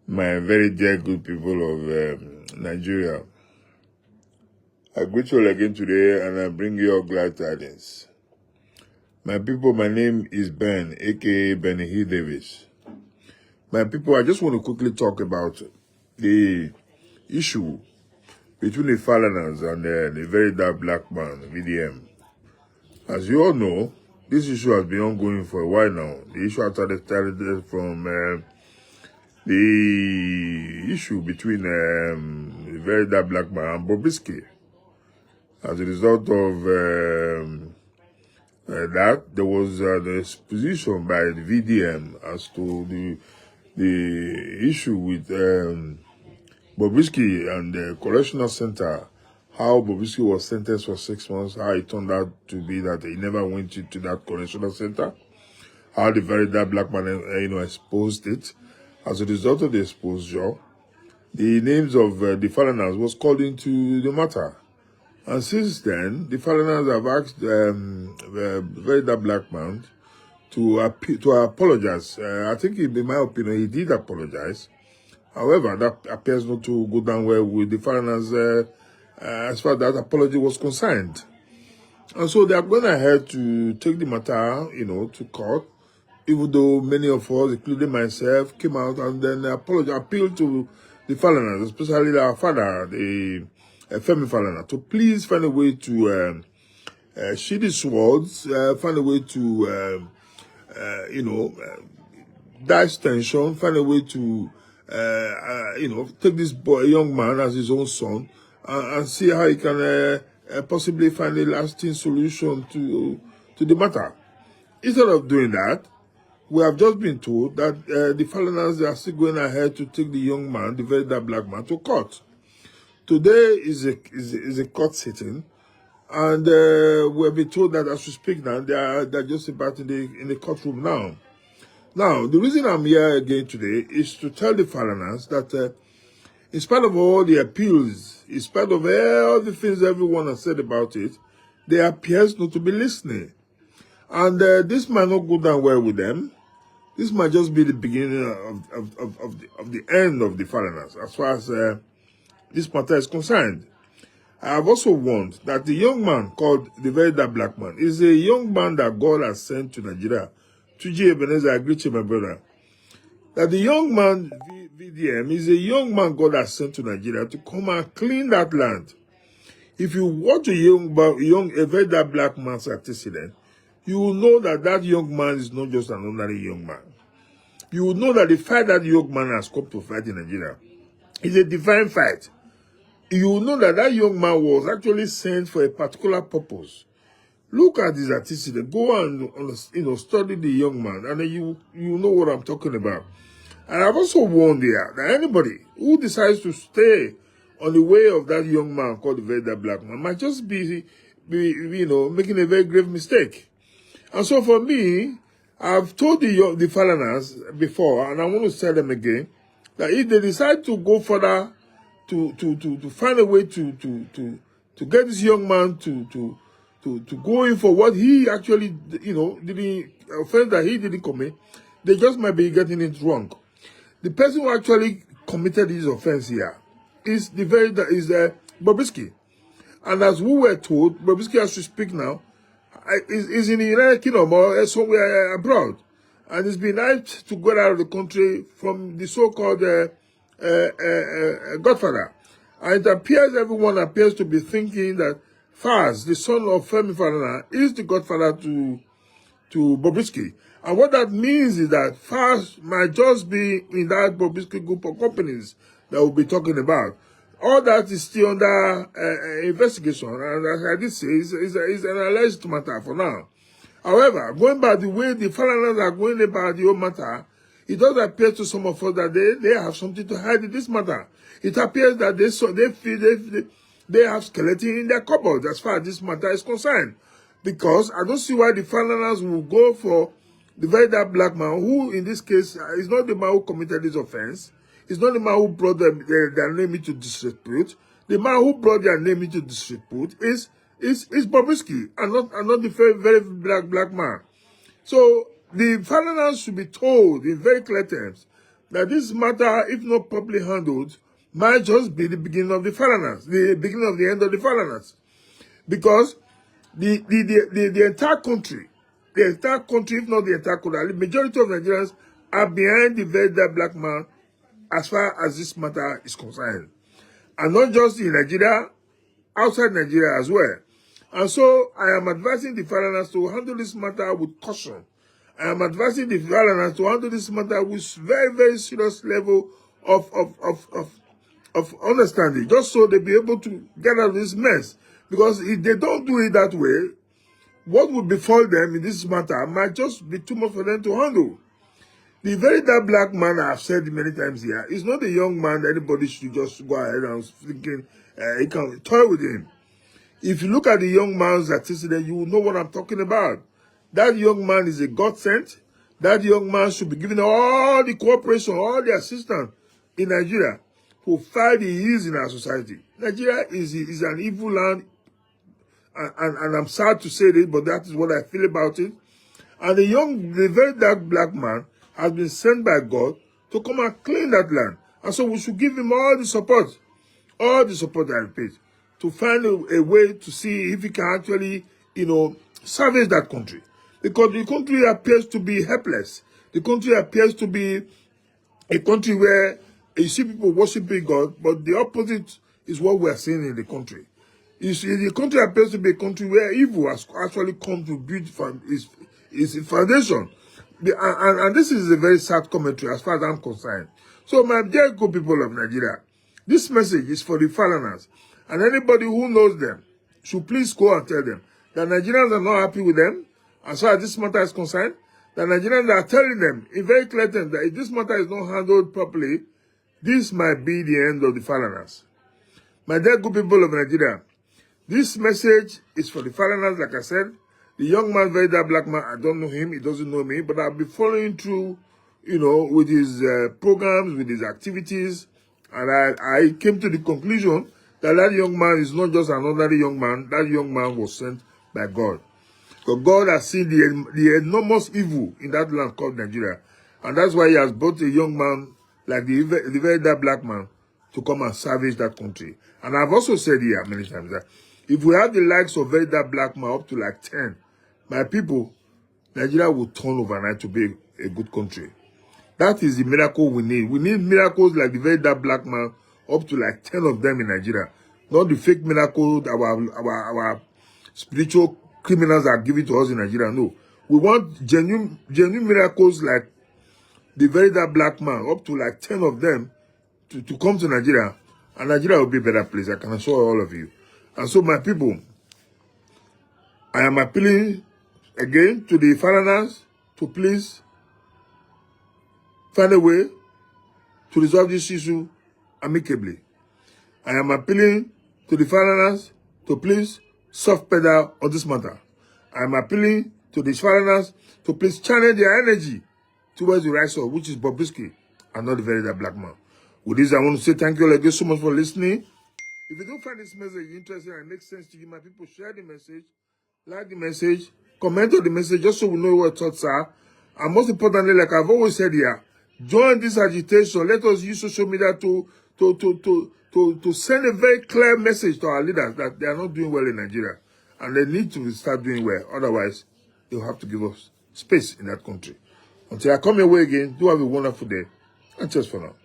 My very dear good people of Nigeria. I greet you all again today and I bring you all glad tidings. My people, my name is Ben, aka Benny Hill Davis. My people, I just want to quickly talk about the issue between the Falanas and the very dark black man, VDM. As you all know, this issue has been ongoing for a while now. The issue started from the issue between the very dark black man and Bobrisky. As a result of that, there was the exposition by the VDM as to the issue with Bobrisky and the correctional center, how Bobrisky was sentenced for 6 months, how it turned out to be that he never went into that correctional center, how the very dark black man exposed it. As a result of the exposure, the names of the Falanas was called into the matter. And since then, the Falanas have asked the very dark black man to apologize. I think, in my opinion, he did apologize. However, that appears not to go down well with the Falanas as far as that apology was concerned. And so they are going ahead to take the matter, to court, even though many of us, including myself, came out and then appealed to the Falanas, especially our father, the Femi Falana, to please find a way to sheathe his swords, find a way to, dash tension, find a way to, take this young man as his own son and see how he can possibly find a lasting solution to the matter. Instead of doing that, we have just been told that the Falanas are still going ahead to take the young man, the very dark black man, to court. Today is a court sitting, and we have been told that as we speak now, they're just about in the courtroom now. Now, the reason I'm here again today is to tell the Falanas that in spite of all the appeals, in spite of all the things everyone has said about it, they appears not to be listening. And this might not go down well with them. This might just be the beginning of the end of the Falanas as far as this matter is concerned. I have also warned that the young man called the very dark black man is a young man that God has sent to Nigeria. To J. Ebenezer, I greet you, my brother. That the young man, VDM, is a young man God has sent to Nigeria to come and clean that land. If you watch a very dark black man's antecedent, you will know that young man is not just an ordinary young man. You will know that the fight that young man has come to fight in Nigeria is a divine fight. You will know that young man was actually sent for a particular purpose. Look at his antecedent. Go and study the young man, and then you know what I'm talking about. And I've also warned here that anybody who decides to stay on the way of that young man called the very dark black man might just be making a very grave mistake. And so for me, I've told the Falanas before, and I want to tell them again, that if they decide to go further to find a way to get this young man to go in for what he actually, didn't offense that he didn't commit, they just might be getting it wrong. The person who actually committed this offense here is Bobrisky. And as we were told, Bobrisky, as we speak now, is in the United Kingdom or somewhere abroad, and it's been asked to go out of the country from the so-called Godfather. And it appears everyone appears to be thinking that Faz, the son of Femi Falana, is the Godfather to Bobrisky. And what that means is that Faz might just be in that Bobrisky group of companies that we'll be talking about. All that is still under investigation, and as I did say, is an alleged matter for now. However, going by the way the Falanas are going about the whole matter, it does appear to some of us that they have something to hide in this matter. It appears that they have skeleton in their cupboard as far as this matter is concerned. Because I don't see why the Falanas will go for the very dark black man, who in this case is not the man who committed this offense. It's not the man who brought their name into disrepute. The man who brought their name into disrepute is Bobrisky and not the very black man. So the Falanas should be told in very clear terms that this matter, if not properly handled, might just be the beginning of the Falanas, the beginning of the end of the Falanas. Because the entire country, if not the entire country, the majority of Nigerians are behind the very dark black man as far as this matter is concerned. And not just in Nigeria, outside Nigeria as well. And so I am advising the Falanas to handle this matter with caution. I am advising the Falanas to handle this matter with very, very serious level of understanding, just so they'll be able to get out of this mess. Because if they don't do it that way, what will befall them in this matter might just be too much for them to handle. The very dark black man, I've said many times here, is not a young man that anybody should just go ahead and thinking he can toy with him. If you look at the young man's activity, you will know what I'm talking about. That young man is a God sent. That young man should be given all the cooperation, all the assistance in Nigeria to fight the ills in our society. Nigeria is an evil land, and I'm sad to say this, but that is what I feel about it. And the very dark black man has been sent by God to come and clean that land. And so we should give him all the support I repeat, to find a way to see if he can actually, salvage that country. Because the country appears to be helpless. The country appears to be a country where you see people worshiping God, but the opposite is what we are seeing in the country. You see, the country appears to be a country where evil has actually come to build its foundation. And this is a very sad commentary as far as I'm concerned. So, my dear good people of Nigeria, this message is for the Falanas. And anybody who knows them should please go and tell them that Nigerians are not happy with them as far as this matter is concerned. That Nigerians are telling them in very clear terms that if this matter is not handled properly, this might be the end of the Falanas. My dear good people of Nigeria, this message is for the Falanas, like I said. The young man, very dark black man, I don't know him, he doesn't know me, but I'll be following through, with his programs, with his activities. And I came to the conclusion that young man is not just an ordinary young man. That young man was sent by God. Because God has seen the enormous evil in that land called Nigeria. And that's why he has brought a young man like the very dark black man to come and salvage that country. And I've also said here many times that if we have the likes of very dark black man up to like 10, my people, Nigeria will turn overnight to be a good country. That is the miracle we need. We need miracles like the very dark black man, up to like 10 of them in Nigeria. Not the fake miracle that our spiritual criminals are giving to us in Nigeria. No. We want genuine miracles like the very dark black man, up to like 10 of them, to come to Nigeria. And Nigeria will be a better place. I can assure all of you. And so, my people, I am appealing again to the Falanas to please find a way to resolve this issue amicably. I am appealing to the Falanas to please soft pedal on this matter. I am appealing to the Falanas to please channel their energy towards the right side, which is Bobrisky and not the very dark black man. With this, I want to say thank you all again so much for listening. If you don't find this message interesting and makes sense to you, my people, share the message, like the message, comment on the message, just so we know what thoughts are. And most importantly, like I've always said here, join this agitation. Let us use social media to send a very clear message to our leaders that they are not doing well in Nigeria. And they need to start doing well. Otherwise, they'll have to give us space in that country. Until I come your way again, do have a wonderful day. And cheers for now.